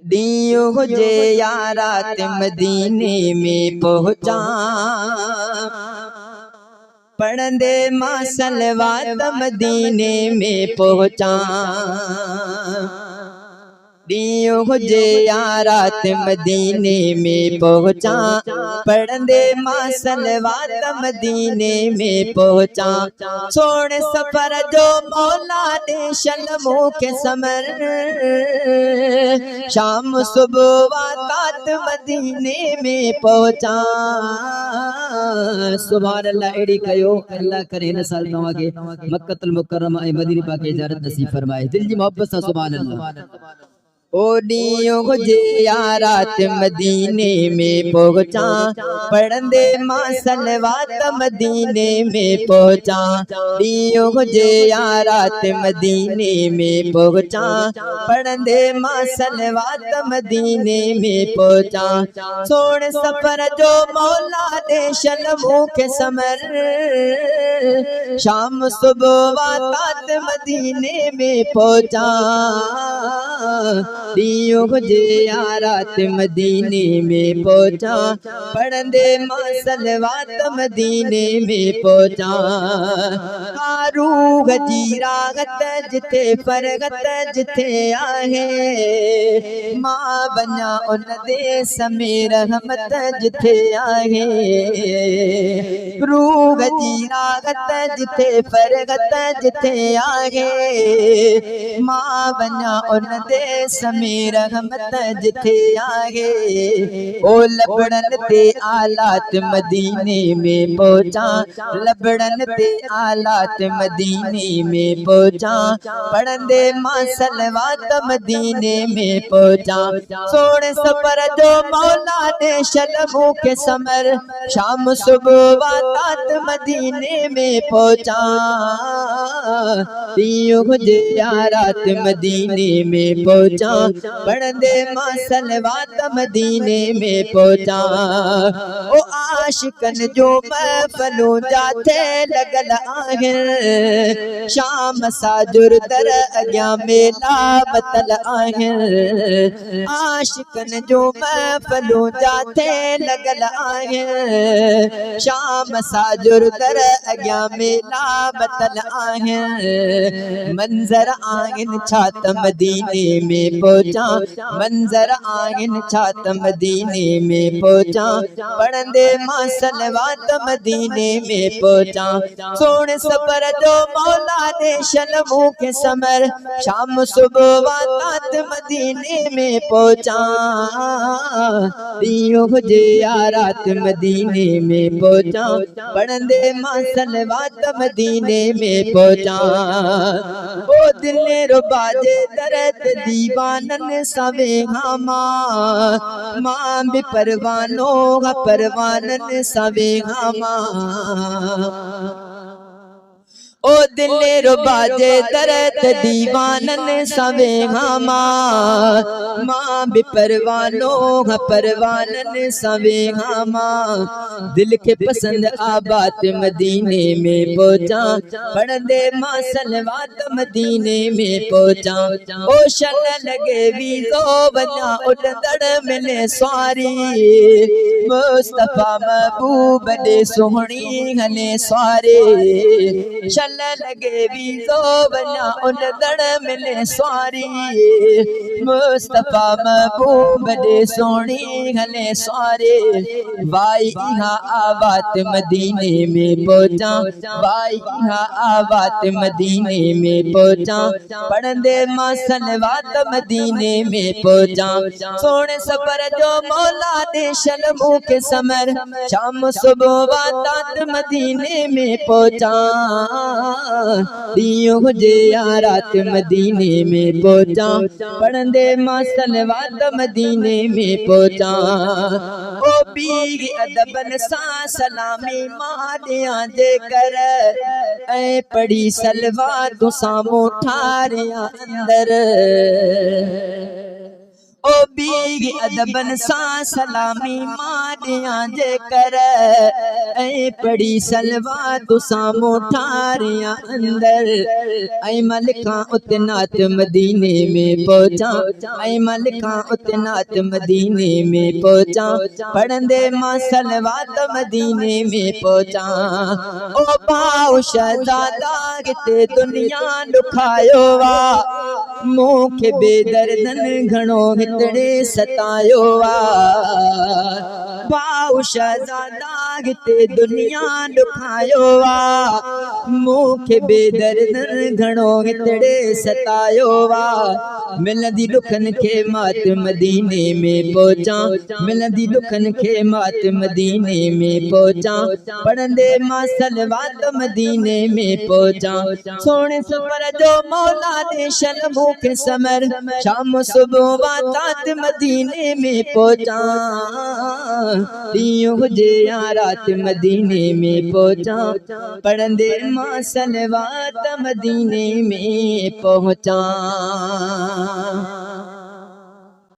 दियो हुजे या रात मदीने में पहुंचा, पढ़ंदे मां सलवात मदीने में पहुंचा। दियो हुजे या रात मदीने में पहुंचा, पढ़ंदे मां सलवात मदीने में पहुंचा। सोने सफर जो मौला ने शलमों के समर, शाम सुबह वाक़ात मदीने में पहुंचा। सुभान अल्लाह। एड़ी कयो अल्लाह करे न साल तवा के मक्कतुल मुकर्रमा ए मदीने पाक इजारत नसीब फरमाए। दिल जी मोहब्बत सा सुभान अल्लाह। ओ दियो हुजे या रात मदीने में पहुंचा, पढ़ंदे मां सलवात मदीने में पहुंचा। दियो हुजे या रात मदीने में पहुंचा, पढ़ंदे मां सलवात मदीने में पहुंचा। सोने सफर जो मौला ने शलमों के समर, शाम सुबह वाक़ात मदीने में पहुंचा। दियो हुजे या रात मदीने में पहुंचा, पढ़ंदे मां सलवात मदीने में पहुंचा। रूह जी रागत जिथे फरगत जिथे आहे, मां बना उन देश में रहमत जिथे आहे। रूह जी रागत जिथे फरगत जिथे आहे, मां बना उन देश में रहमत जिथे आहे। ओ लबड़न ते आलात मदीने में पहुंचा, लबड़न ते आलात मदीने में पहुंचा। पढ़ंदे मां सलवात मदीने में पहुंचा। सोने सफर जो मौला ने शलमों के समर, शाम सुबह वाक़ात मदीने में पहुंचा। दियो हुजे या रात मदीने में पहुंचा, पढ़ंदे मां सलवात मदीने में पहुंचा। ओ आशिकन जो महफिलों जाते लगल आहिनि, शाम साजुर दर अॻियां मेला बतल आहिनि। आशिकन जो महफिलों जाते लगल आहिनि, शाम साजुर दर अॻियां मेला बतल आहिनि। मंज़र आहिनि छा त मदीने में पहुंचा, मंज़र आहिनि छा त मदीने में पहुंचा। पढ़ंदे मां सलवात मदीने में पहुंचा। सोने सफर जो मौला ने शलमों के समर, शाम सुबह वाक़ात मदीने में पहुंचा। दियो हुजे या रात मदीने में पहुंचा, पढ़ंदे मां सलवात मदीने में पहुंचा। ओ दिले रुबा जे दर्द दीवानन सवे हामा, मां भी परवानो परवानन सवे हामा। ओ दिले रुबा जे दर्द दीवानन सवे हामा, मां भी परवानो परवानन सवे हामा। दिल के पसंद आबाद मदीने में पहुंचा, पढ़ंदे मां सलवात मदीने में पहुंचा। ओ शन लगे वीज़ो बना उड़ंदड़ मिले सवारी, मुस्तफा महबूब दे सोहणी हले सवारी। शन लगे वीज़ो बना उड़ंदड़ मिले सवारी, मुस्तफा महबूब दे सोहणी हले सवारी। वाई इहा आबाद मदीने में पहुंचा, वाई इहा आबाद मदीने में पहुंचा। पढ़ंदे मां सलवात मदीने में पहुंचा। सोने सफर जो मौला ने शलमों के समर, शाम सुबह वाक़ात मदीने में पहुंचा। दियो हुजे या रात मदीने में पहुंचा, पढ़ंदे मां सलवात मदीने में पहुंचा। ओ बीग अदबन सा सलामी मारिया जे कर, ऐ पढ़ी सलवा तो सामो ठारिया अंदर। ओ ओ बीगी अदबन सा सलामी मारियां जे कर ऐ पड़ी सलवा तुसा मोठारियां अंदर ऐ मलका उतनात मदीने में पहुंचा ऐ मलका उतनात मदीने में पहुंचा पढ़ंदे मां सलवात मदीने में पहुंचा ओ पाओ शहजादा किते दुनिया दुखायो वा मूंखे बेदर्दन घणो हितड़े सतायो वा पाओ शहजादा किते दुनिया दुखायो वा मूंखे बेदर्दन घणो हितड़े सतायो वा मिलंदी दुखन के मात मदीने में पहुंचा मिलंदी दुखन के मात मदीने में पहुंचा पढ़ंदे मां सलवात मदीने में पहुंचा सोने सफर जो मौला दे शन मूंखे समर शाम सुबह वातात मदीने में पहुंचा ॾींहुं हुजे या रात मदीने में पहुंचा पढ़ंदे मां सलवात मदीने में पहुंचा।